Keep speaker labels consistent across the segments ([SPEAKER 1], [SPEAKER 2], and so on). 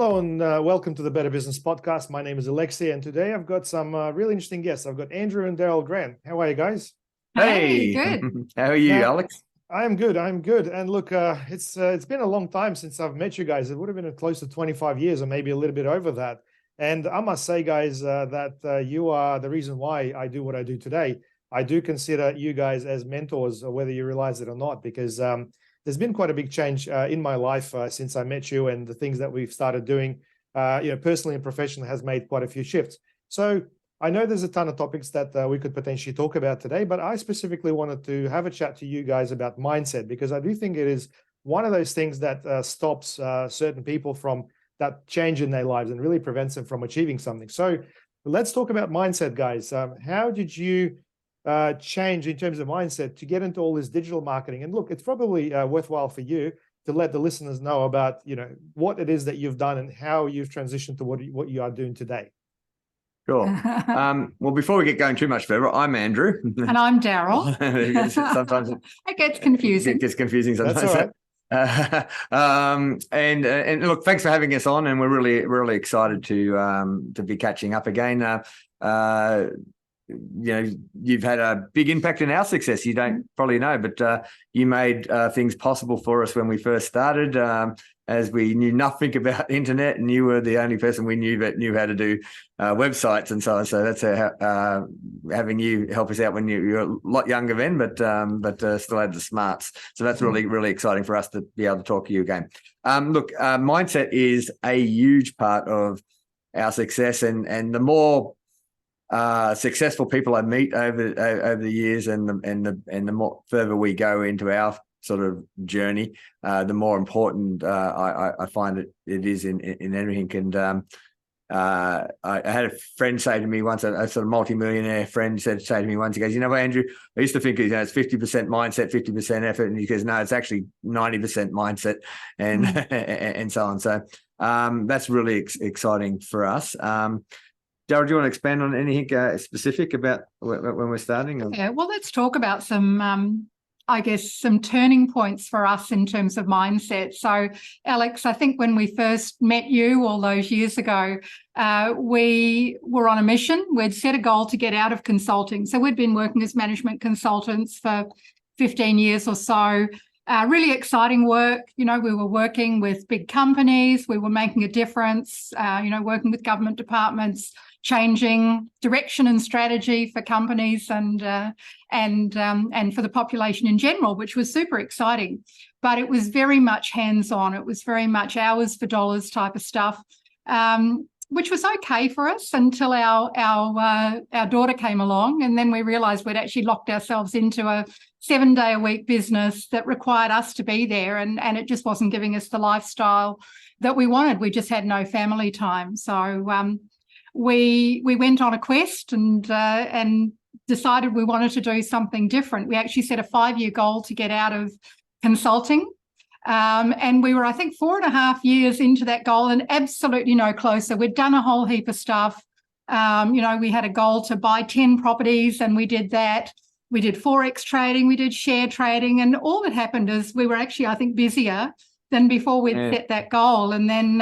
[SPEAKER 1] Hello and welcome to the Better Business Podcast. My name is Alexei, and today I've got some really interesting guests. I've got Andrew and Daryl Grant. How are you guys?
[SPEAKER 2] Hey,
[SPEAKER 3] good.
[SPEAKER 2] How are you,
[SPEAKER 1] Now,
[SPEAKER 2] Alex?
[SPEAKER 1] I'm good. And look, it's been a long time since I've met you guys. It would have been close to 25 years, or maybe a little bit over that. And I must say, guys, that you are the reason why I do what I do today. I do consider you guys as mentors, whether you realize it or not, because there's been quite a big change in my life since I met you, and the things that we've started doing, personally and professionally, has made quite a few shifts. So I know there's a ton of topics that we could potentially talk about today, but I specifically wanted to have a chat to you guys about mindset, because I do think it is one of those things that stops certain people from that change in their lives and really prevents them from achieving something. So let's talk about mindset, guys. How did you change in terms of mindset to get into all this digital marketing? And look, it's probably worthwhile for you to let the listeners know about, what it is that you've done and how you've transitioned to what you are doing today.
[SPEAKER 2] Sure. Well, before we get going too much further, I'm Andrew.
[SPEAKER 3] And I'm Daryl.
[SPEAKER 2] Sometimes
[SPEAKER 3] it gets confusing.
[SPEAKER 2] It gets confusing sometimes.
[SPEAKER 1] That's all right.
[SPEAKER 2] And look, thanks for having us on, and we're really excited to be catching up again. You've had a big impact in our success. You don't probably know, but you made things possible for us when we first started, as we knew nothing about internet, and you were the only person we knew that knew how to do websites and so on. So that's having you help us out when you're a lot younger then, but still had the smarts. So that's really exciting for us to be able to talk to you again. Mindset is a huge part of our success, and the more successful people I meet over the years, and the more further we go into our sort of journey, the more important I find it is in everything. And I had a friend say to me once, a sort of multi-millionaire friend say to me once, he goes, Andrew, I used to think it's 50% mindset, 50% effort, and he goes, no, it's actually 90% mindset, and and so on. So that's really exciting for us. Daryl, do you want to expand on anything specific about when we're starting?
[SPEAKER 3] Yeah, well, let's talk about some turning points for us in terms of mindset. So, Alex, I think when we first met you all those years ago, we were on a mission. We'd set a goal to get out of consulting. So we'd been working as management consultants for 15 years or so. Really exciting work. We were working with big companies. We were making a difference, working with government departments, changing direction and strategy for companies and for the population in general, which was super exciting. But it was very much hands-on. It was very much hours for dollars type of stuff, which was okay for us until our daughter came along, and then we realised we'd actually locked ourselves into a 7-day-a-week business that required us to be there, and it just wasn't giving us the lifestyle that we wanted. We just had no family time. So we went on a quest and decided we wanted to do something different. We actually set a 5-year goal to get out of consulting. And we were, I think, 4.5 years into that goal and absolutely no closer. We'd done a whole heap of stuff. We had a goal to buy 10 properties, and we did that. We did Forex trading, we did share trading, and all that happened is we were actually, I think, busier than before we'd set that goal. And then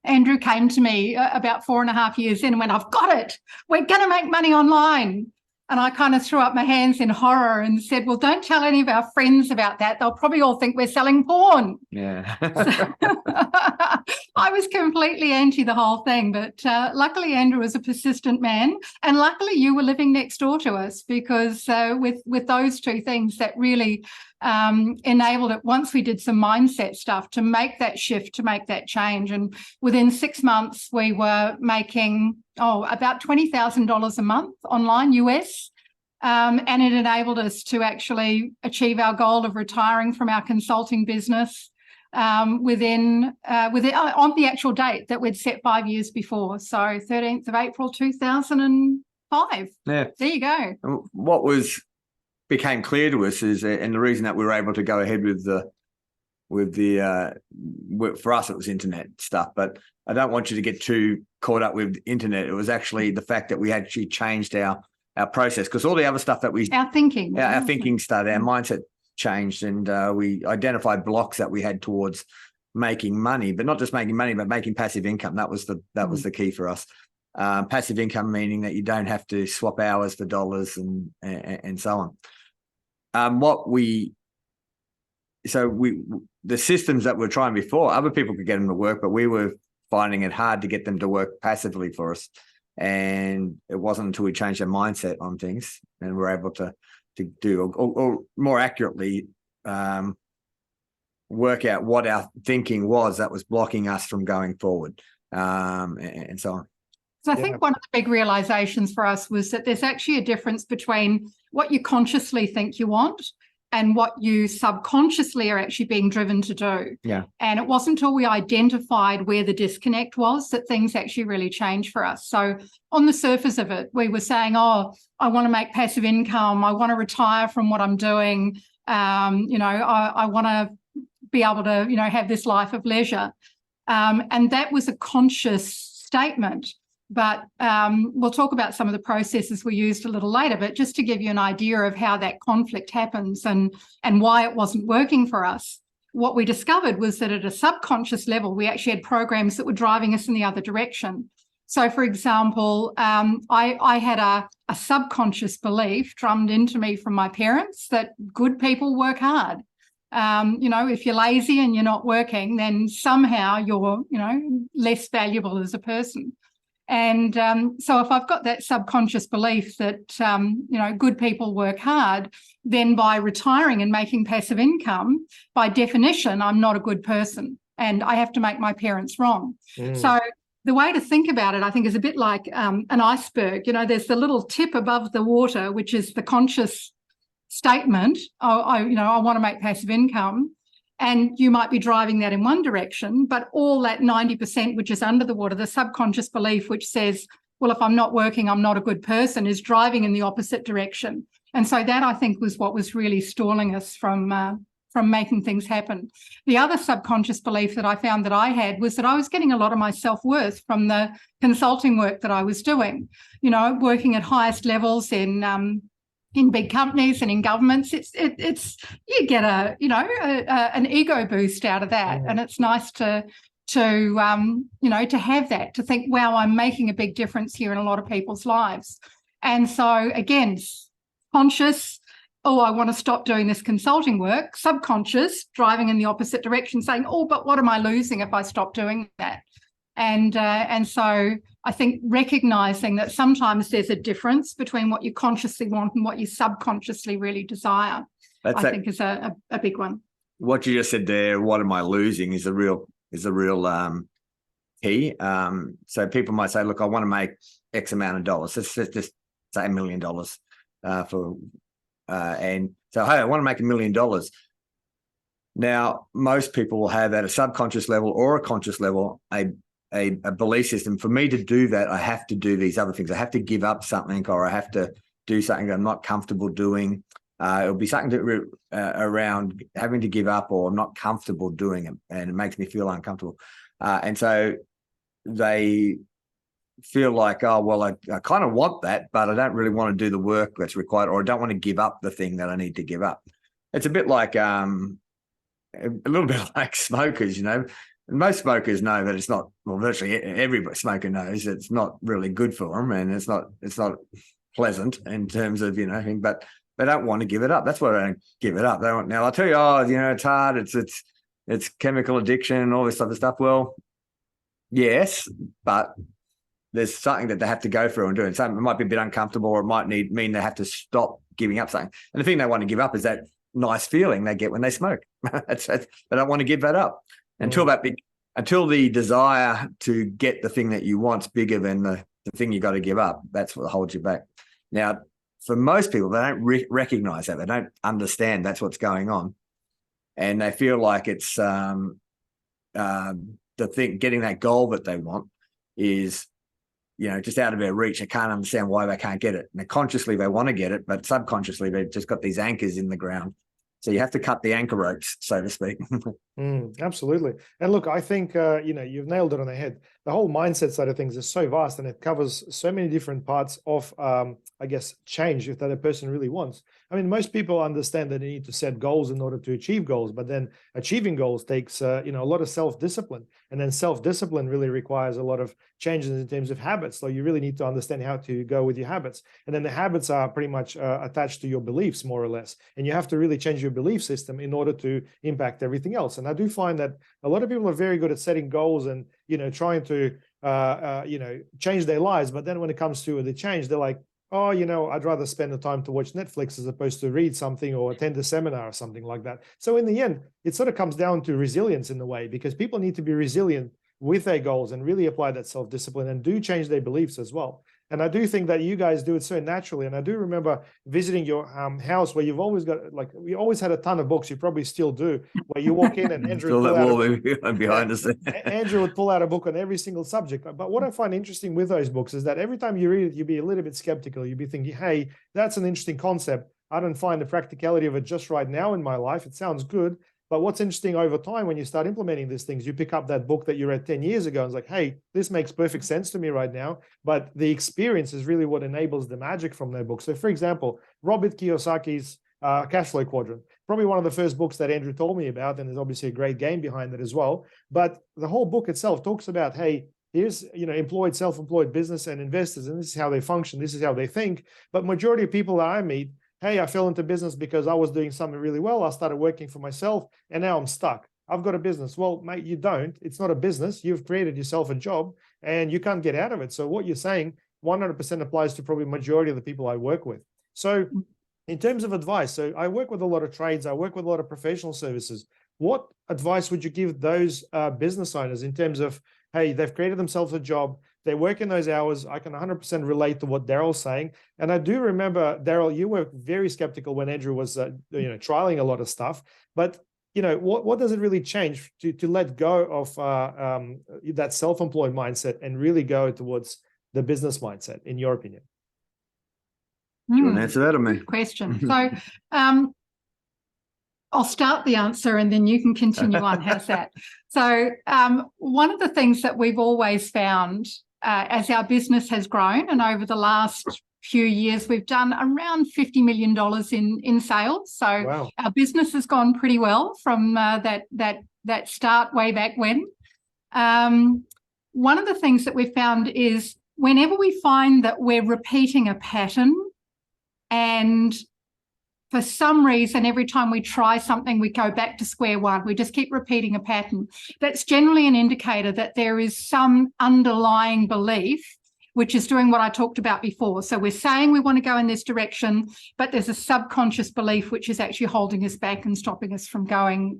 [SPEAKER 3] Andrew came to me about 4.5 years in and went, I've got it. We're going to make money online. And I kind of threw up my hands in horror and said, well, don't tell any of our friends about that. They'll probably all think we're selling porn.
[SPEAKER 2] Yeah.
[SPEAKER 3] I was completely anti the whole thing. But luckily, Andrew was a persistent man. And luckily, you were living next door to us, because with those two things, that really enabled it, once we did some mindset stuff, to make that shift, to make that change. And within 6 months, we were making about $20,000 a month online US. And it enabled us to actually achieve our goal of retiring from our consulting business on the actual date that we'd set 5 years before. So 13th of April 2005. Yeah. There you go.
[SPEAKER 2] What became clear to us is, and the reason that we were able to go ahead with for us, it was internet stuff, but I don't want you to get too caught up with internet. It was actually the fact that we actually changed our process, because all the other stuff that
[SPEAKER 3] our thinking
[SPEAKER 2] started, our mindset changed, and we identified blocks that we had towards making money, but not just making money, but making passive income. That was the key for us. Passive income meaning that you don't have to swap hours for dollars and so on. The systems that we're trying before, other people could get them to work, but we were finding it hard to get them to work passively for us. And it wasn't until we changed our mindset on things and we're able to do, or more accurately, work out what our thinking was that was blocking us from going forward, and so on.
[SPEAKER 3] So I think one of the big realizations for us was that there's actually a difference between what you consciously think you want and what you subconsciously are actually being driven to do.
[SPEAKER 2] Yeah.
[SPEAKER 3] And it wasn't until we identified where the disconnect was that things actually really changed for us. So on the surface of it, we were saying, oh, I want to make passive income. I want to retire from what I'm doing. I want to be able to, have this life of leisure. And that was a conscious statement. But we'll talk about some of the processes we used a little later, but just to give you an idea of how that conflict happens and why it wasn't working for us, what we discovered was that at a subconscious level, we actually had programs that were driving us in the other direction. So, for example, I had a subconscious belief drummed into me from my parents that good people work hard. If you're lazy and you're not working, then somehow you're, less valuable as a person. And so if I've got that subconscious belief that, good people work hard, then by retiring and making passive income, by definition, I'm not a good person and I have to make my parents wrong. So the way to think about it, I think, is a bit like an iceberg. There's the little tip above the water, which is the conscious statement, I want to make passive income. And you might be driving that in one direction, but all that 90%, which is under the water, the subconscious belief, which says, well, if I'm not working, I'm not a good person, is driving in the opposite direction. And so that, I think, was what was really stalling us from making things happen. The other subconscious belief that I found that I had was that I was getting a lot of my self-worth from the consulting work that I was doing, working at highest levels in big companies and in governments. It's you get an ego boost out of that, and it's nice to have that, to think, wow, I'm making a big difference here in a lot of people's lives. And so again, conscious, oh, I want to stop doing this consulting work. Subconscious, driving in the opposite direction, saying, oh, but what am I losing if I stop doing that? And so I think recognizing that sometimes there's a difference between what you consciously want and what you subconsciously really desire, I think is a big one.
[SPEAKER 2] What you just said there, what am I losing, is a real key. So people might say, look, I want to make X amount of dollars. Let's just say $1 million and so, hey, I want to make $1 million. Now, most people will have at a subconscious level or a conscious level a belief system. For me to do that, I have to do these other things. I have to give up something, or I have to do something that I'm not comfortable doing. It'll be something around having to give up, or I'm not comfortable doing it, and it makes me feel uncomfortable. And so they feel like, oh, well, I kind of want that, but I don't really want to do the work that's required, or I don't want to give up the thing that I need to give up. It's a bit like a little bit like smokers, Most smokers know that it's not, well, virtually every smoker knows it's not really good for them, and it's not pleasant in terms of, but they don't want to give it up. That's why they don't give it up. They want, now I'll tell you, it's hard. It's chemical addiction and all this type of stuff. Well, yes, but there's something that they have to go through and do. And something it might be a bit uncomfortable, or it might mean they have to stop giving up something. And the thing they want to give up is that nice feeling they get when they smoke. They don't want to give that up. Until the desire to get the thing that you want's bigger than the thing you got to give up, that's what holds you back. Now, for most people, they don't recognize that. They don't understand that's what's going on. And they feel like it's the thing, getting that goal that they want is, just out of their reach. They can't understand why they can't get it. And consciously they want to get it, but subconsciously they've just got these anchors in the ground. So you have to cut the anchor ropes, so to speak,
[SPEAKER 1] Absolutely. And look, I think, you've nailed it on the head. The whole mindset side of things is so vast and it covers so many different parts of, I guess, change if that a person really wants. I mean, most people understand that they need to set goals in order to achieve goals, but then achieving goals takes, a lot of self-discipline. And then self-discipline really requires a lot of changes in terms of habits. So you really need to understand how to go with your habits. And then the habits are pretty much attached to your beliefs, more or less. And you have to really change your belief system in order to impact everything else. And I do find that a lot of people are very good at setting goals and, trying to, change their lives. But then when it comes to the change, they're like, oh, I'd rather spend the time to watch Netflix as opposed to read something or attend a seminar or something like that. So in the end, it sort of comes down to resilience in the way, because people need to be resilient with their goals and really apply that self-discipline and do change their beliefs as well. And I do think that you guys do it so naturally. And I do remember visiting your house where you've always got, like, we always had a ton of books. You probably still do, where you walk in and Andrew would pull out
[SPEAKER 2] behind us.
[SPEAKER 1] Andrew would pull out a book on every single subject. But what I find interesting with those books is that every time you read it, you'd be a little bit skeptical. You'd be thinking, hey, that's an interesting concept. I don't find the practicality of it just right now in my life. It sounds good. But what's interesting over time, when you start implementing these things, you pick up that book that you read 10 years ago and it's like, hey, this makes perfect sense to me right now. But the experience is really what enables the magic from that book. So for example, Robert Kiyosaki's Cash Flow Quadrant, probably one of the first books that Andrew told me about. And there's obviously a great game behind it as well. But the whole book itself talks about, hey, here's, employed, self-employed business and investors, and this is how they function. This is how they think. But majority of people that I meet, hey, I fell into business because I was doing something really well. I started working for myself and now I'm stuck. I've got a business. Well, mate, you don't. It's not a business. You've created yourself a job and you can't get out of it. So what you're saying 100% applies to probably majority of the people I work with. So in terms of advice, so I work with a lot of trades. I work with a lot of professional services. What advice would you give those business owners in terms of, hey, they've created themselves a job, they work in those hours? I can 100% relate to what Daryl's saying. And I do remember, Daryl, you were very skeptical when Andrew was, trialing a lot of stuff. But, what does it really change to let go of that self-employed mindset and really go towards the business mindset, in your opinion?
[SPEAKER 2] You want to answer that or me?
[SPEAKER 3] Good question. So I'll start the answer and then you can continue on. How's that? So one of the things that we've always found as our business has grown, and over the last few years, we've done around $50 million in sales. So wow. Our business has gone pretty well from that start way back when. One of the things that we've found is whenever we find that we're repeating a pattern, and for some reason, every time we try something, we go back to square one. We just keep repeating a pattern. That's generally an indicator that there is some underlying belief which is doing what I talked about before. So we're saying we want to go in this direction, but there's a subconscious belief which is actually holding us back and stopping us from going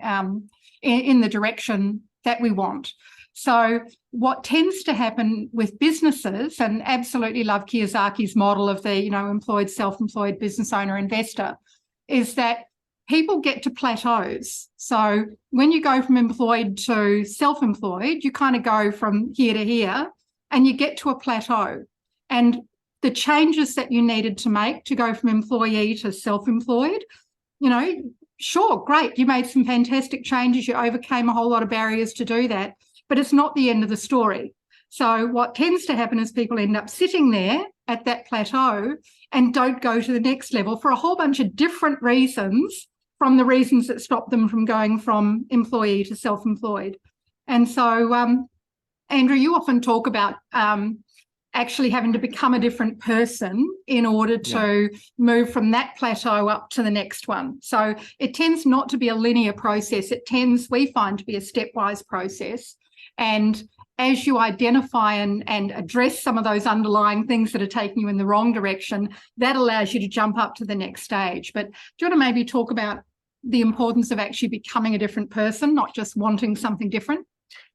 [SPEAKER 3] in the direction that we want. So what tends to happen with businesses, and absolutely love Kiyosaki's model of the, employed, self-employed, business owner, investor, is that people get to plateaus. So when you go from employed to self-employed, you kind of go from here to here and you get to a plateau. And the changes that you needed to make to go from employee to self-employed, sure, great. You made some fantastic changes. You overcame a whole lot of barriers to do that, but it's not the end of the story. So what tends to happen is people end up sitting there at that plateau and don't go to the next level for a whole bunch of different reasons from the reasons that stop them from going from employee to self-employed. And so, Andrew, you often talk about actually having to become a different person in order to move from that plateau up to the next one. So it tends not to be a linear process. It tends, we find, to be a stepwise process. And as you identify and address some of those underlying things that are taking you in the wrong direction, that allows you to jump up to the next stage. But do you want to maybe talk about the importance of actually becoming a different person, not just wanting something different?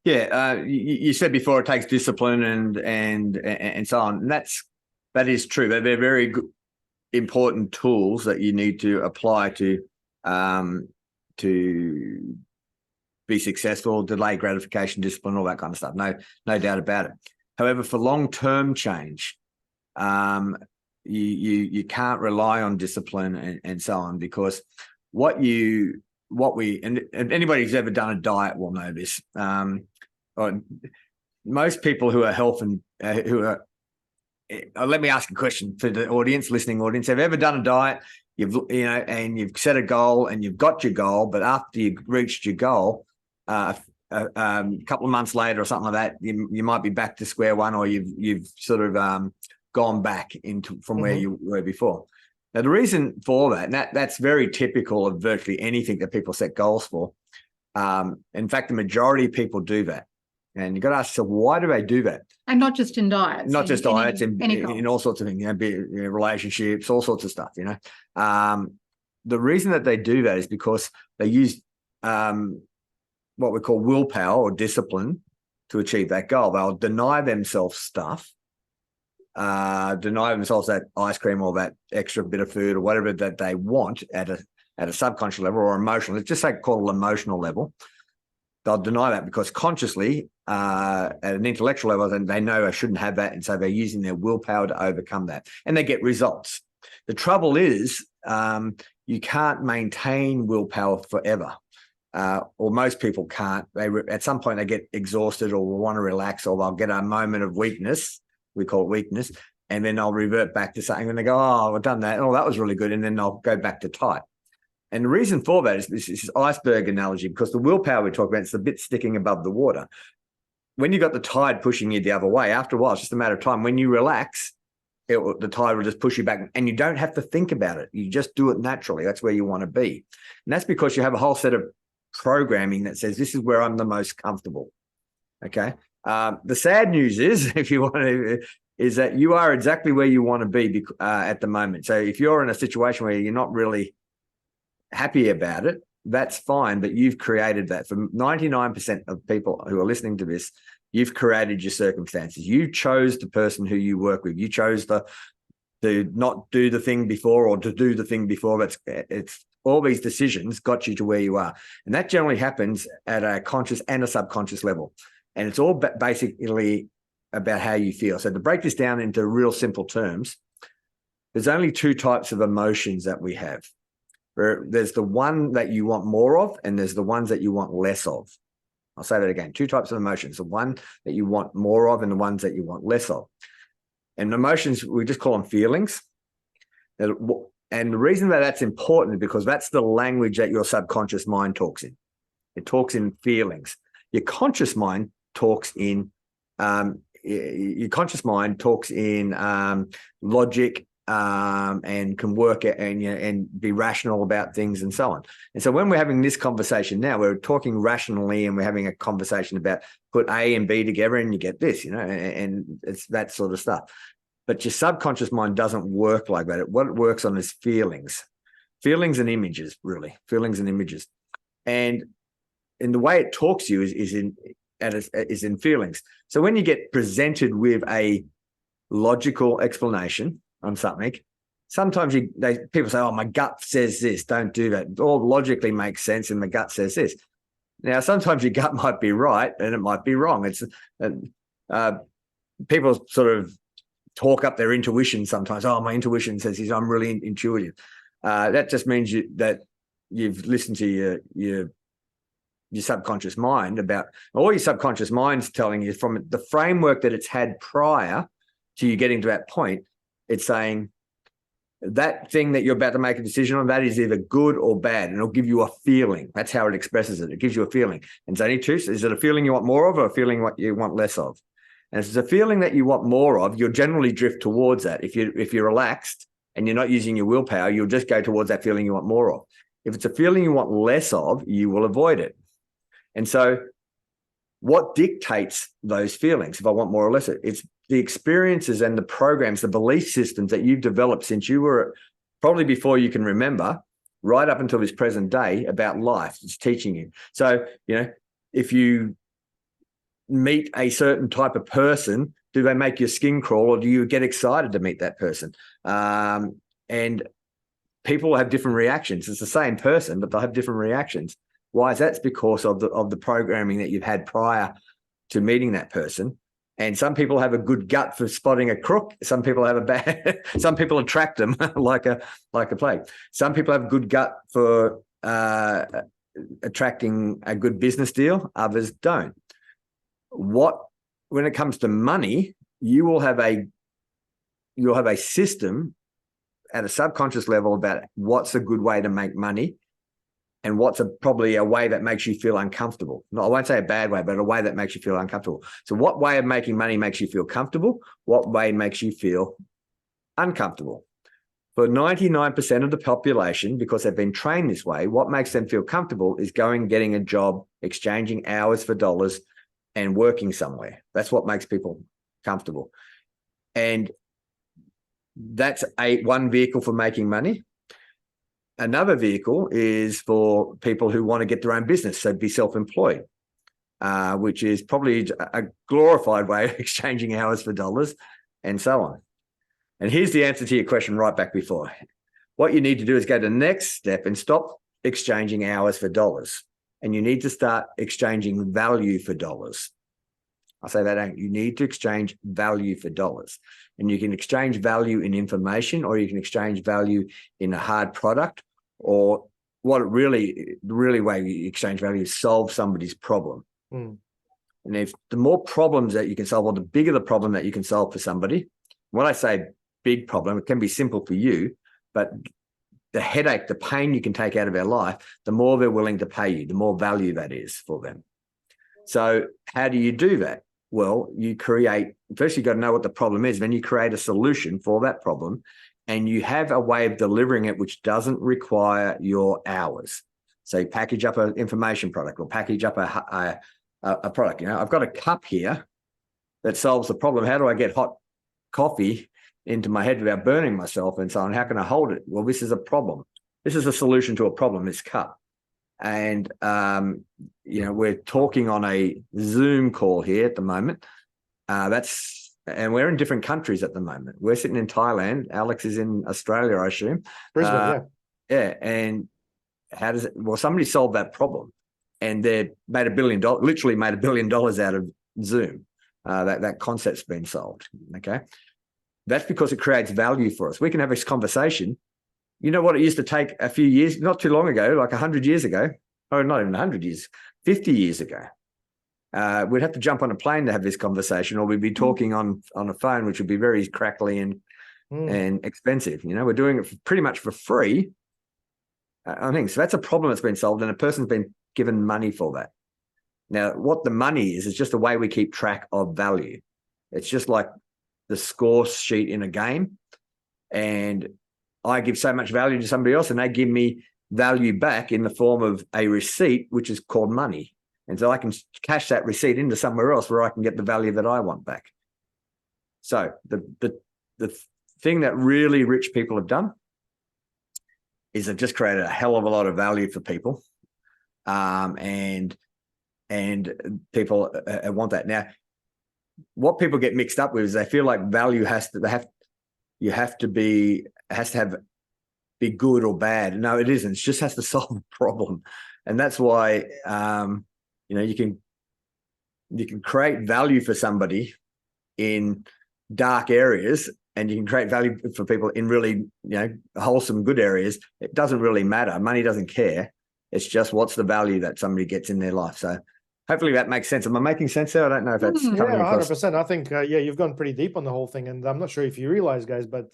[SPEAKER 2] Yeah, you said before it takes discipline and so on. And that is true. They're very good, important tools that you need to apply to be successful, delay gratification, discipline, all that kind of stuff. No doubt about it. However, for long-term change, you can't rely on discipline and so on, because what you and anybody who's ever done a diet will know this. Or most people who are health and let me ask a question for the listening audience. Have you ever done a diet? And you've set a goal and you've got your goal, but after you've reached your goal, a couple of months later or something like that, you might be back to square one, or you've sort of gone back from where you were before. Now, the reason for that, and that's very typical of virtually anything that people set goals for. In fact, the majority of people do that. And you've got to ask yourself, why do they do that?
[SPEAKER 3] And not just in diets.
[SPEAKER 2] Not just diets, in all sorts of things, relationships, all sorts of stuff, The reason that they do that is because they use what we call willpower or discipline to achieve that goal. They'll deny themselves stuff, deny themselves that ice cream or that extra bit of food or whatever that they want at a subconscious level or emotional. Let's just say call it emotional level. They'll deny that because consciously, at an intellectual level, then they know I shouldn't have that, and so they're using their willpower to overcome that, and they get results. The trouble is, you can't maintain willpower forever, or most people can't. At some point they get exhausted, or will want to relax, or they'll get a moment of weakness. We call it weakness, and then they'll revert back to something, and they go, "Oh, I've done that. Oh, that was really good," and then they'll go back to tight. And the reason for that is this iceberg analogy, because the willpower we talk about, it's the bit sticking above the water. When you've got the tide pushing you the other way, after a while, it's just a matter of time. When you relax, the tide will just push you back, and you don't have to think about it. You just do it naturally. That's where you want to be. And that's because you have a whole set of programming that says, this is where I'm the most comfortable. Okay. The sad news is, if you want to, is that you are exactly where you want to be at the moment. So if you're in a situation where you're not really happy about it, that's fine, but you've created that. For 99% of people who are listening to this, you've created your circumstances. You chose the person who you work with. You chose to not do the thing before or to do the thing before. It's all these decisions got you to where you are. And that generally happens at a conscious and a subconscious level. And it's all basically about how you feel. So to break this down into real simple terms, there's only two types of emotions that we have. There's the one that you want more of, and there's the ones that you want less of. I'll say that again. Two types of emotions, the one that you want more of and the ones that you want less of. And emotions, we just call them feelings. And the reason that that's important is because that's the language that your subconscious mind talks in. It talks in feelings. Your conscious mind talks in logic, and can work and be rational about things and so on. And so when we're having this conversation now, we're talking rationally, and we're having a conversation about put A and B together and you get this, and it's that sort of stuff. But your subconscious mind doesn't work like that. What it works on is feelings and images, really, feelings and images. And the way it talks to you is in feelings. So when you get presented with a logical explanation on something, sometimes people say, "Oh, my gut says this, don't do that." It all logically makes sense, and the gut says this. Now, sometimes your gut might be right and it might be wrong. It's people sort of talk up their intuition sometimes. "Oh, my intuition says this. I'm really intuitive." That just means that you've listened to your subconscious mind about all your subconscious mind's telling you from the framework that it's had prior to you getting to that point. It's saying that thing that you're about to make a decision on, that is either good or bad, and it'll give you a feeling. That's how it expresses it. It gives you a feeling. And so is it a feeling you want more of, or a feeling what you want less of? And if it's a feeling that you want more of, you'll generally drift towards that. If you're relaxed and you're not using your willpower, you'll just go towards that feeling you want more of. If it's a feeling you want less of, you will avoid it. And so what dictates those feelings, if I want more or less, it's the experiences and the programs, the belief systems that you've developed since you were probably before you can remember, right up until this present day about life. It's teaching you. So, if you meet a certain type of person, do they make your skin crawl, or do you get excited to meet that person? And people have different reactions. It's the same person, but they'll have different reactions. Why is that? It's because of the programming that you've had prior to meeting that person. And some people have a good gut for spotting a crook. Some people have a bad. Some people attract them like a plague. Some people have a good gut for attracting a good business deal, others don't. When it comes to money, you'll have a system at a subconscious level about what's a good way to make money and what's probably a way that makes you feel uncomfortable. No, I won't say a bad way, but a way that makes you feel uncomfortable. So what way of making money makes you feel comfortable? What way makes you feel uncomfortable? For 99% of the population, because they've been trained this way, what makes them feel comfortable is getting a job, exchanging hours for dollars, and working somewhere. That's what makes people comfortable. And that's one vehicle for making money. Another vehicle is for people who want to get their own business, so be self-employed, which is probably a glorified way of exchanging hours for dollars and so on. And here's the answer to your question right back before. What you need to do is go to the next step and stop exchanging hours for dollars. And you need to start exchanging value for dollars. I say that out. You need to exchange value for dollars. And you can exchange value in information, or you can exchange value in a hard product, or the really way you exchange value is solve somebody's problem. And if the more problems that you can solve, or the bigger the problem that you can solve for somebody, when I say big problem, it can be simple for you, but the headache, the pain you can take out of their life, the more they're willing to pay you, the more value that is for them. So how do you do that? Well, first you've got to know what the problem is, then you create a solution for that problem, and you have a way of delivering it which doesn't require your hours. So you package up an information product, or package up a product. I've got a cup here that solves the problem. How do I get hot coffee into my head without burning myself and so on? How can I hold it? Well, this is a problem. This is a solution to a problem, this cup. And, we're talking on a Zoom call here at the moment. And we're in different countries at the moment. We're sitting in Thailand. Alex is in Australia, I assume.
[SPEAKER 1] Brisbane,
[SPEAKER 2] yeah. And somebody solved that problem, and they made literally made $1 billion out of Zoom. That concept's been solved. Okay. That's because it creates value for us. We can have this conversation. You know what it used to take a few years, not too long ago, like 100 years ago, or not even 100 years, 50 years ago. We'd have to jump on a plane to have this conversation, or we'd be talking on a phone, which would be very crackly and expensive. We're doing it pretty much for free. I think so. That's a problem that's been solved, and a person's been given money for that. Now, what the money is just a way we keep track of value. It's just like the score sheet in a game, and I give so much value to somebody else, and they give me value back in the form of a receipt, which is called money. And so I can cash that receipt into somewhere else where I can get the value that I want back. So the thing that really rich people have done is they've just created a hell of a lot of value for people. And people want that. Now, what people get mixed up with is they feel like value has to be good or bad. No, it isn't. It just has to solve a problem. And that's why you can create value for somebody in dark areas, and you can create value for people in really wholesome, good areas. It doesn't really matter. Money doesn't care. It's just what's the value that somebody gets in their life. So hopefully that makes sense. Am I making sense there? I don't know if that's coming across.
[SPEAKER 1] 100%. I think, you've gone pretty deep on the whole thing. And I'm not sure if you realize, guys, but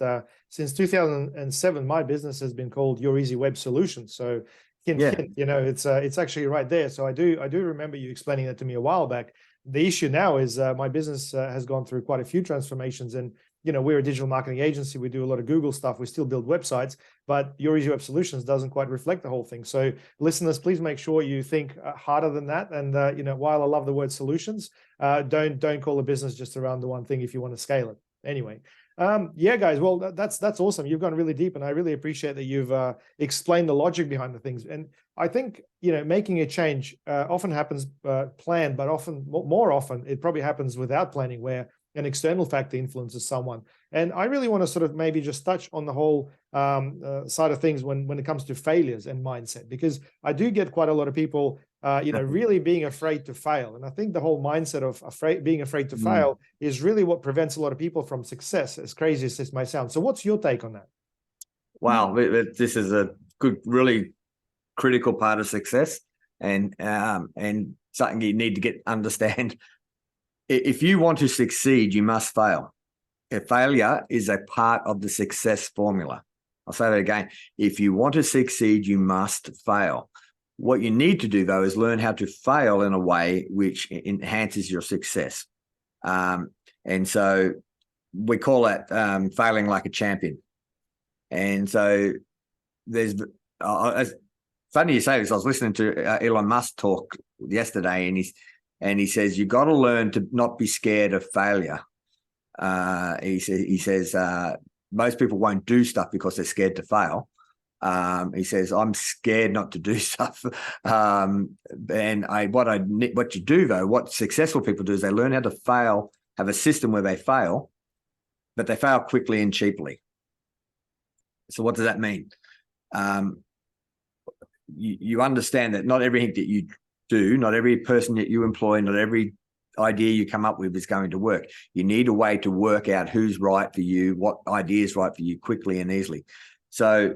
[SPEAKER 1] since 2007, my business has been called Your Easy Web Solutions. So, it's actually right there. So I do remember you explaining that to me a while back. The issue now is my business has gone through quite a few transformations, and we're a digital marketing agency. We do a lot of Google stuff. We still build websites, but Your Easy Web Solutions doesn't quite reflect the whole thing. So listeners, please make sure you think harder than that. And, while I love the word solutions, don't call a business just around the one thing if you want to scale it. Anyway, guys, well, that's awesome. You've gone really deep, and I really appreciate that you've explained the logic behind the things. And I think, making a change often happens planned, but more often, it probably happens without planning, where an external factor influences someone. And I really want to sort of maybe just touch on the whole side of things when it comes to failures and mindset, because I do get quite a lot of people, really being afraid to fail. And I think the whole mindset of being afraid to fail is really what prevents a lot of people from success, as crazy as this might sound. So what's your take on that?
[SPEAKER 2] Wow, this is a good, really critical part of success. and something you need to understand. If you want to succeed, you must fail. Failure is a part of the success formula. I'll say that again. If you want to succeed, you must fail. What you need to do, though, is learn how to fail in a way which enhances your success. And so we call that failing like a champion. And so there's funny you say this. I was listening to Elon Musk talk yesterday, and he says you got to learn to not be scared of failure. He says most people won't do stuff because they're scared to fail. He says I'm scared not to do stuff. What you do though, what successful people do is they learn how to fail, have a system where they fail, but they fail quickly and cheaply. So what does that mean? You understand that not everything that you do, not every person that you employ, not every idea you come up with is going to work. You need a way to work out who's right for you, what idea is right for you quickly and easily. So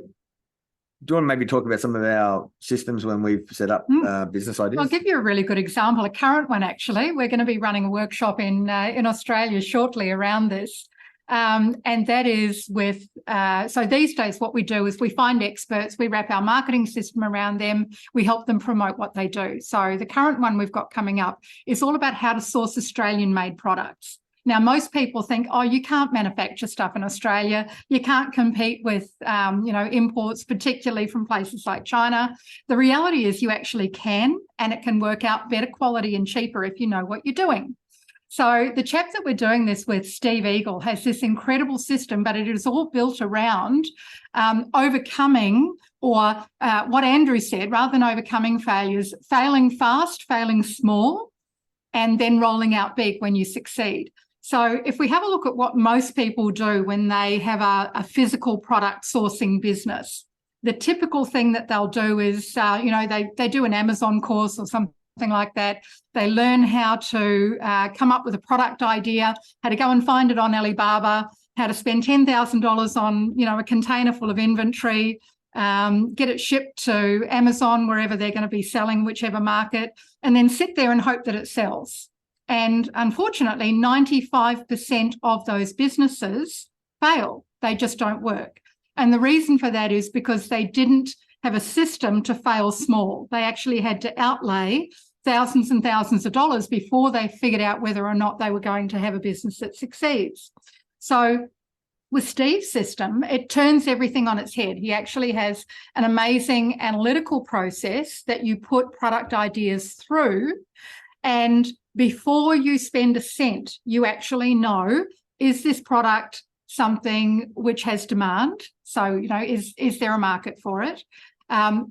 [SPEAKER 2] do you want to maybe talk about some of our systems when we've set up business ideas?
[SPEAKER 3] I'll give you a really good example, a current one actually. We're going to be running a workshop in Australia shortly around this. And that is with, so these days what we do is we find experts, we wrap our marketing system around them, we help them promote what they do. So the current one we've got coming up is all about how to source Australian-made products. Now, most people think, oh, you can't manufacture stuff in Australia. You can't compete with, imports, particularly from places like China. The reality is you actually can, and it can work out better quality and cheaper if you know what you're doing. So the chap that we're doing this with, Steve Eagle, has this incredible system, but it is all built around overcoming or what Andrew said, rather than overcoming failures, failing fast, failing small, and then rolling out big when you succeed. So if we have a look at what most people do when they have a physical product sourcing business, the typical thing that they'll do is, they do an Amazon course or something like that. They learn how to come up with a product idea, how to go and find it on Alibaba, how to spend $10,000 on, a container full of inventory, get it shipped to Amazon, wherever they're going to be selling, whichever market, and then sit there and hope that it sells. And unfortunately, 95% of those businesses fail. They just don't work. And the reason for that is because they didn't have a system to fail small. They actually had to outlay thousands and thousands of dollars before they figured out whether or not they were going to have a business that succeeds. So with Steve's system, it turns everything on its head. He actually has an amazing analytical process that you put product ideas through, and before you spend a cent, you actually know, is this product something which has demand? So, is there a market for it?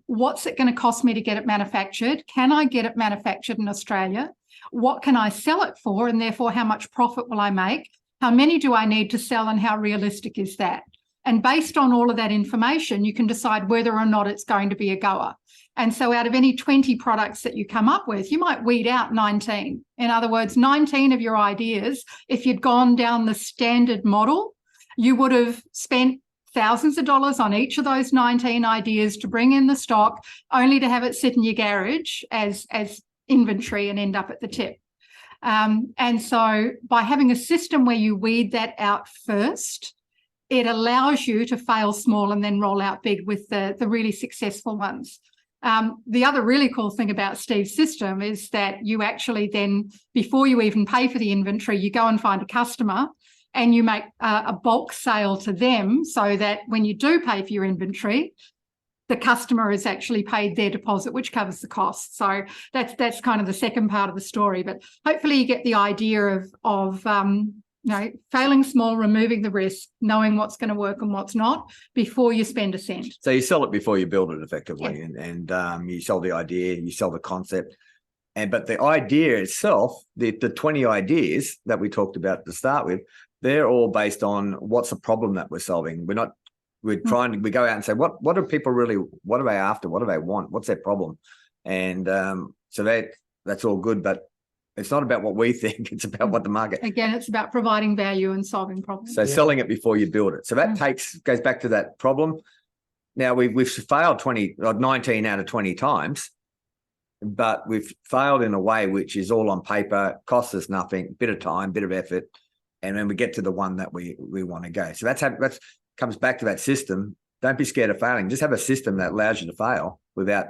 [SPEAKER 3] What's it going to cost me to get it manufactured? Can I get it manufactured in Australia? What can I sell it for? And therefore, how much profit will I make? How many do I need to sell, and how realistic is that? And based on all of that information, you can decide whether or not it's going to be a goer. And so out of any 20 products that you come up with, you might weed out 19. In other words, 19 of your ideas, if you'd gone down the standard model, you would have spent thousands of dollars on each of those 19 ideas to bring in the stock, only to have it sit in your garage as inventory and end up at the tip. And so by having a system where you weed that out first, it allows you to fail small and then roll out big with the really successful ones. The other really cool thing about Steve's system is that you actually then, before you even pay for the inventory, you go and find a customer and you make a bulk sale to them, so that when you do pay for your inventory, the customer has actually paid their deposit, which covers the cost. So that's kind of the second part of the story. But hopefully you get the idea of failing small, removing the risk, knowing what's going to work and what's not before you spend a cent.
[SPEAKER 2] So you sell it before you build it effectively.
[SPEAKER 3] Yeah.
[SPEAKER 2] and you sell the idea, you sell the concept. But the idea itself, the 20 ideas that we talked about to start with, they're all based on what's the problem that we're solving. We go out and say, what do people really, what are they after? What do they want? What's their problem? And so that's all good, but it's not about what we think. It's about what the market.
[SPEAKER 3] Again, it's about providing value and solving problems.
[SPEAKER 2] So selling it before you build it. So that goes back to that problem. Now we've failed 19 out of 20 times. but we've failed in a way which is all on paper, costs us nothing, bit of time, bit of effort, and then we get to the one that we want to go. So that's comes back to that system. Don't be scared of failing. Just have a system that allows you to fail without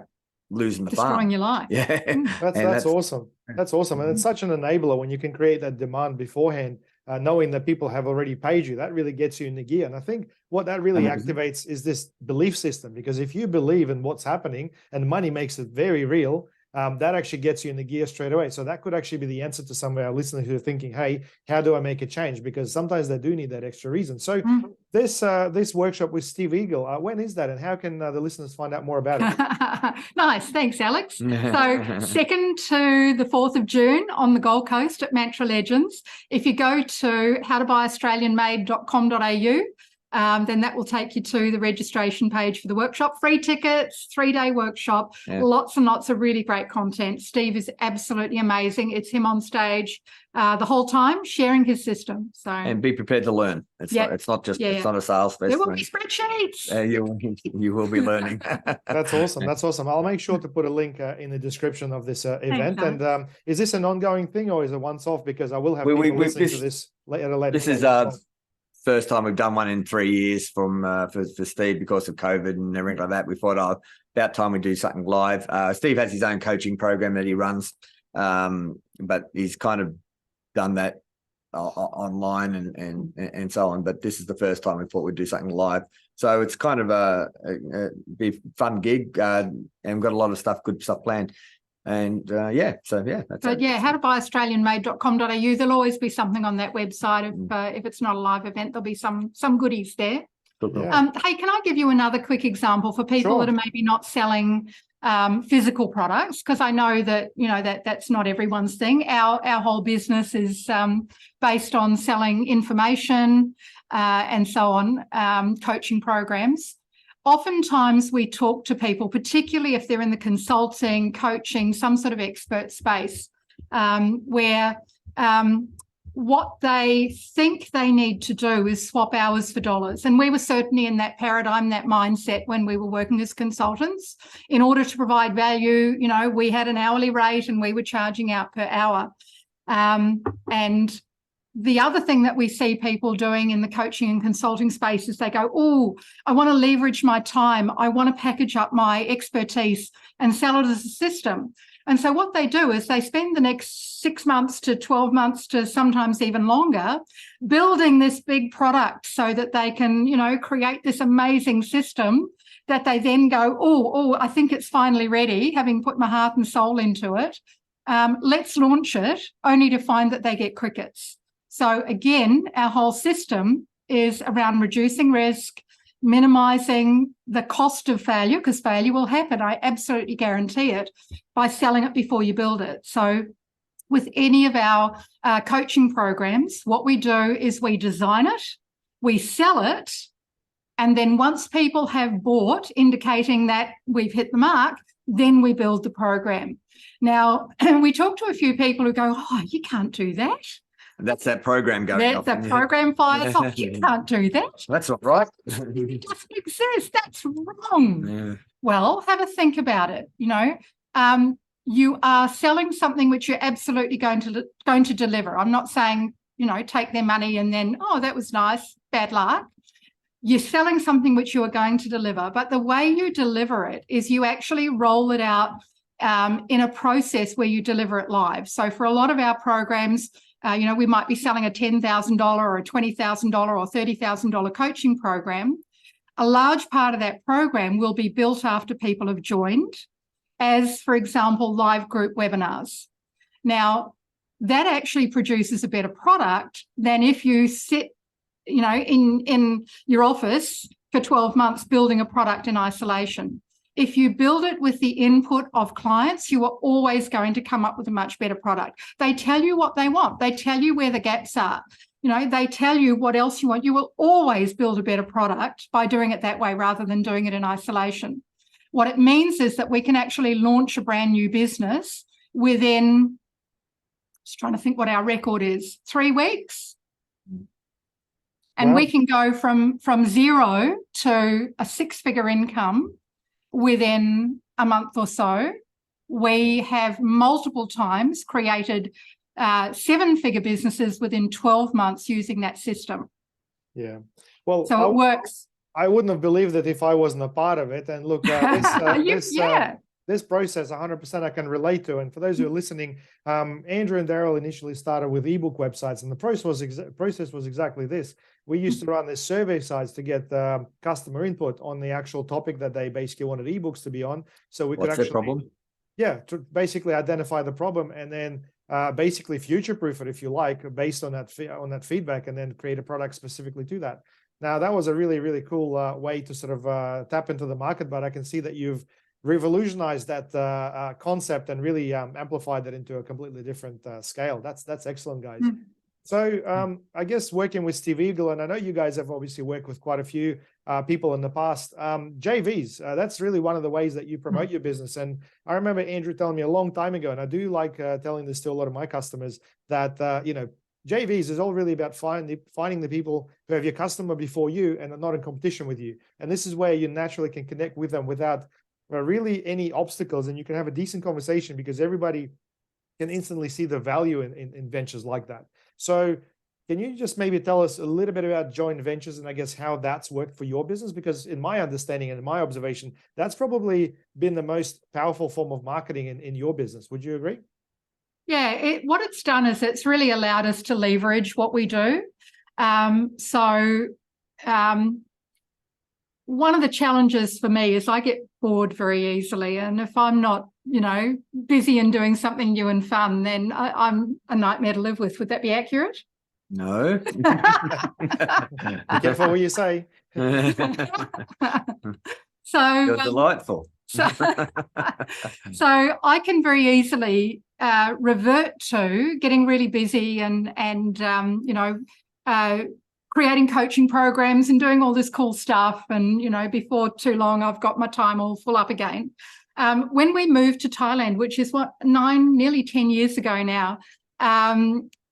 [SPEAKER 2] losing the
[SPEAKER 3] Destroying
[SPEAKER 2] farm.
[SPEAKER 3] your life.
[SPEAKER 2] Yeah,
[SPEAKER 1] That's awesome. That's awesome. And it's such an enabler when you can create that demand beforehand, knowing that people have already paid you. That really gets you in the gear. And I think what that really activates is this belief system, because if you believe in what's happening and money makes it very real, that actually gets you in the gear straight away. So that could actually be the answer to some of our listeners who are thinking, hey, how do I make a change? Because sometimes they do need that extra reason. So this workshop with Steve Eagle, when is that? And how can the listeners find out more about it?
[SPEAKER 3] Nice. Thanks, Alex. So 2nd to the 4th of June on the Gold Coast at Mantra Legends. If you go to howtobuyaustralianmade.com.au, then that will take you to the registration page for the workshop. Free tickets, 3-day workshop, lots and lots of really great content. Steve is absolutely amazing. It's him on stage the whole time sharing his system. So
[SPEAKER 2] and be prepared to learn. It's not just it's not a sales fest.
[SPEAKER 3] There will be spreadsheets.
[SPEAKER 2] You will be learning.
[SPEAKER 1] That's awesome. That's awesome. I'll make sure to put a link in the description of this event.
[SPEAKER 3] Thanks,
[SPEAKER 1] and is this an ongoing thing or is it once off? Because I will have people listening to this at a later.
[SPEAKER 2] This is first time we've done one in 3 years for Steve because of COVID and everything like that. We thought, about time we do something live. Steve has his own coaching program that he runs, but he's kind of done that online and so on. But this is the first time we thought we'd do something live. So it's kind of be a fun gig, and we've got a lot of good stuff planned. And that's it.
[SPEAKER 3] howtobuyaustralianmade.com.au. There'll always be something on that website. If it's not a live event, there'll be some goodies there. Hey, can I give you another quick example for people that are maybe not selling physical products? Because I know that that's not everyone's thing. Our whole business is based on selling information and so on, coaching programs. Oftentimes we talk to people, particularly if they're in the consulting, coaching, some sort of expert space, where what they think they need to do is swap hours for dollars. And we were certainly in that paradigm, that mindset when we were working as consultants. In order to provide value, we had an hourly rate and we were charging out per hour. And the other thing that we see people doing in the coaching and consulting space is they go, oh, I want to leverage my time. I want to package up my expertise and sell it as a system. And so what they do is they spend the next 6 months to 12 months to sometimes even longer building this big product so that they can, create this amazing system that they then go, oh, I think it's finally ready, having put my heart and soul into it. Let's launch it, only to find that they get crickets. So again, our whole system is around reducing risk, minimizing the cost of failure, because failure will happen. I absolutely guarantee it, by selling it before you build it. So with any of our coaching programs, what we do is we design it, we sell it, and then once people have bought, indicating that we've hit the mark, then we build the program. Now, we talk to a few people who go, oh, you can't do that.
[SPEAKER 2] That's that program going off.
[SPEAKER 3] The program fires off. You can't do that.
[SPEAKER 2] That's not right.
[SPEAKER 3] It doesn't exist. That's wrong.
[SPEAKER 2] Yeah.
[SPEAKER 3] Well, have a think about it. You are selling something which you're absolutely going to deliver. I'm not saying, take their money and then, oh, that was nice, bad luck. You're selling something which you are going to deliver. But the way you deliver it is you actually roll it out in a process where you deliver it live. So for a lot of our programs, we might be selling a $10,000 or a $20,000 or $30,000 coaching program. A large part of that program will be built after people have joined, as, for example, live group webinars. Now, that actually produces a better product than if you sit, in your office for 12 months building a product in isolation. If you build it with the input of clients, you are always going to come up with a much better product. They tell you what they want. They tell you where the gaps are. They tell you what else you want. You will always build a better product by doing it that way rather than doing it in isolation. What it means is that we can actually launch a brand new business within, just trying to think what our record is, 3 weeks. And we can go from 0 to a 6-figure income within a month or so, We have multiple times created 7-figure businesses within 12 months using that system.
[SPEAKER 1] Yeah. Well,
[SPEAKER 3] so it works.
[SPEAKER 1] I wouldn't have believed it if I wasn't a part of it. And look, this process 100% I can relate to. And for those who are listening, Andrew and Daryl initially started with ebook websites, and the process was exactly this. We used to run this survey sites to get customer input on the actual topic that they basically wanted ebooks to be on. So we could actually,
[SPEAKER 2] problem?
[SPEAKER 1] Yeah, to basically identify the problem and then basically future-proof it, if you like, based on that feedback, and then create a product specifically to that. Now, that was a really, really cool way to sort of tap into the market, but I can see that you've revolutionized that concept and really amplified that into a completely different scale. That's excellent, guys. So I guess working with Steve Eagle, and I know you guys have obviously worked with quite a few people in the past, JVs, that's really one of the ways that you promote your business. And I remember Andrew telling me a long time ago, and I do like telling this to a lot of my customers, that, JVs is all really about finding the people who have your customer before you and are not in competition with you. And this is where you naturally can connect with them without really any obstacles, and you can have a decent conversation because everybody can instantly see the value in ventures like that. So can you just maybe tell us a little bit about joint ventures and I guess how that's worked for your business? Because in my understanding and in my observation, that's probably been the most powerful form of marketing in your business. Would you agree?
[SPEAKER 3] Yeah, what it's done is it's really allowed us to leverage what we do. One of the challenges for me is I get bored very easily. And if I'm not, busy and doing something new and fun, then I'm a nightmare to live with. Would that be accurate?
[SPEAKER 2] No.
[SPEAKER 1] Careful what you say.
[SPEAKER 3] So
[SPEAKER 2] you're delightful.
[SPEAKER 3] So I can very easily revert to getting really busy and creating coaching programs and doing all this cool stuff. And, before too long, I've got my time all full up again. When we moved to Thailand, which is nearly 10 years ago now,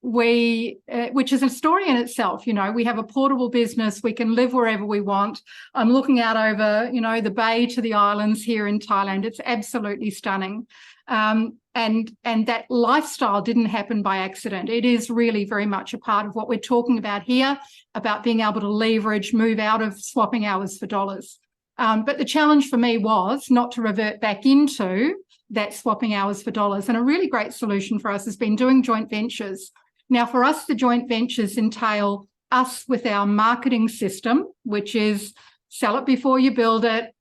[SPEAKER 3] which is a story in itself. We have a portable business. We can live wherever we want. I'm looking out over, the bay to the islands here in Thailand. It's absolutely stunning. And that lifestyle didn't happen by accident. It is really very much a part of what we're talking about here, about being able to leverage, move out of swapping hours for dollars. But the challenge for me was not to revert back into that swapping hours for dollars. And a really great solution for us has been doing joint ventures. Now, for us, the joint ventures entail us with our marketing system, which is sell it before you build it,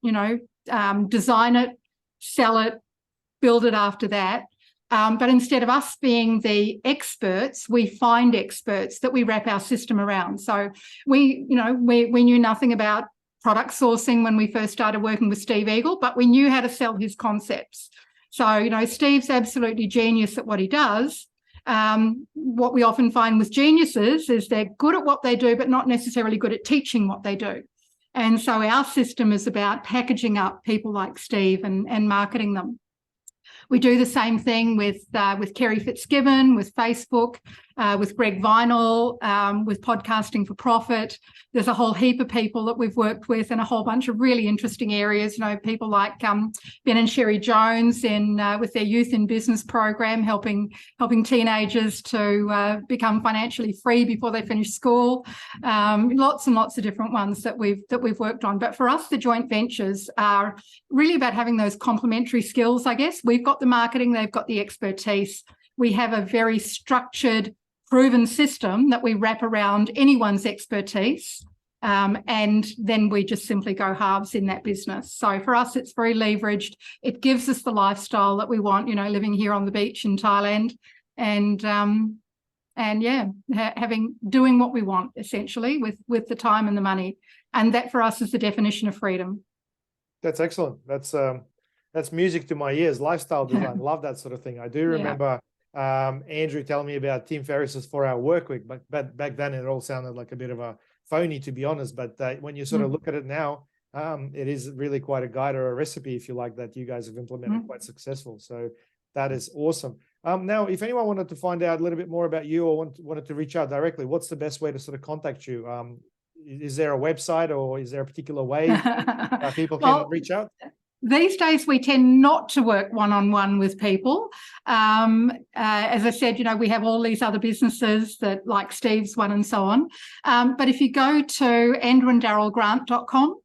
[SPEAKER 3] design it, sell it, build it after that. But instead of us being the experts, we find experts that we wrap our system around. So we knew nothing about product sourcing when we first started working with Steve Eagle, but we knew how to sell his concepts. So, Steve's absolutely genius at what he does. What we often find with geniuses is they're good at what they do, but not necessarily good at teaching what they do. And so our system is about packaging up people like Steve and marketing them. We do the same thing with Kerry Fitzgibbon, with Facebook, with Greg Vinyl, with Podcasting for Profit. There's a whole heap of people that we've worked with in a whole bunch of really interesting areas. People like Ben and Sherry Jones with their Youth in Business program, helping teenagers to become financially free before they finish school. Lots and lots of different ones that we've worked on. But for us, the joint ventures are really about having those complementary skills, I guess. We've got the marketing, they've got the expertise. We have a very structured, proven system that we wrap around anyone's expertise, and then we just simply go halves in that business. So for us, it's very leveraged. It gives us the lifestyle that we want, living here on the beach in Thailand, and doing what we want essentially with the time and the money. And that for us is the definition of freedom. That's
[SPEAKER 1] excellent. That's music to my ears. Lifestyle design, love that sort of thing. I do remember Andrew telling me about Tim Ferriss's 4-hour work week, but back then it all sounded like a bit of a phony, to be honest. But when you sort of look at it now, it is really quite a guide or a recipe, if you like, that you guys have implemented quite successful. So that is awesome. Now, if anyone wanted to find out a little bit more about you or wanted to reach out directly, what's the best way to sort of contact you? Is there a website or is there a particular way people can reach out?
[SPEAKER 3] These days, we tend not to work one-on-one with people. As I said, we have all these other businesses that, like Steve's one and so on. But if you go to andrewanddarylgrant.com,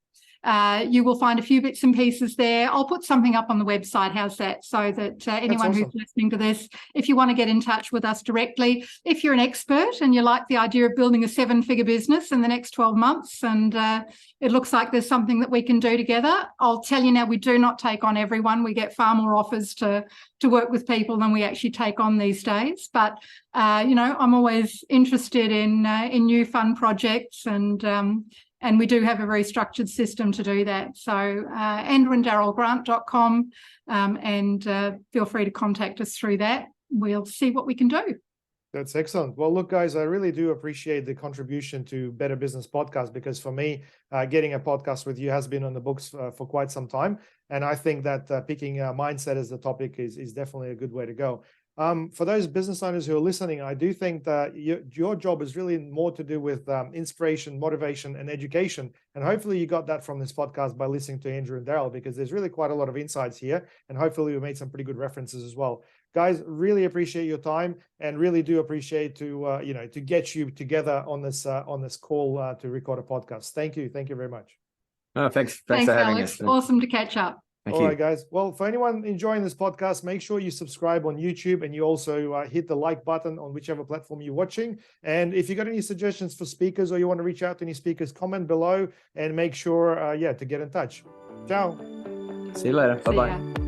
[SPEAKER 3] you will find a few bits and pieces there. I'll put something up on the website. How's that? So that anyone who's listening to this, if you want to get in touch with us directly, if you're an expert and you like the idea of building a 7-figure business in the next 12 months and it looks like there's something that we can do together, I'll tell you now, we do not take on everyone. We get far more offers to work with people than we actually take on these days. But, I'm always interested in new fun projects and we do have a very structured system to do that. So andrewanddarylgrant.com and feel free to contact us through that. We'll see what we can do.
[SPEAKER 1] That's excellent. Well, look, guys, I really do appreciate the contribution to Better Business Podcast, because for me, getting a podcast with you has been on the books for quite some time. And I think that picking mindset as the topic is definitely a good way to go. For those business owners who are listening, I do think that your job is really more to do with inspiration, motivation, and education. And hopefully you got that from this podcast by listening to Andrew and Daryl, because there's really quite a lot of insights here. And hopefully we made some pretty good references as well. Guys, really appreciate your time and really do appreciate to get you together on this call to record a podcast. Thank you. Thank you very much.
[SPEAKER 2] Oh, thanks for having
[SPEAKER 3] Alex.
[SPEAKER 2] us.
[SPEAKER 3] Awesome to catch up.
[SPEAKER 2] Thank
[SPEAKER 1] All
[SPEAKER 2] you.
[SPEAKER 1] right, guys. Well, for anyone enjoying this podcast, make sure you subscribe on YouTube and you also hit the like button on whichever platform you're watching. And if you got any suggestions for speakers or you want to reach out to any speakers, comment below and make sure, to get in touch. Ciao.
[SPEAKER 2] See you later. Bye-bye.
[SPEAKER 3] See ya.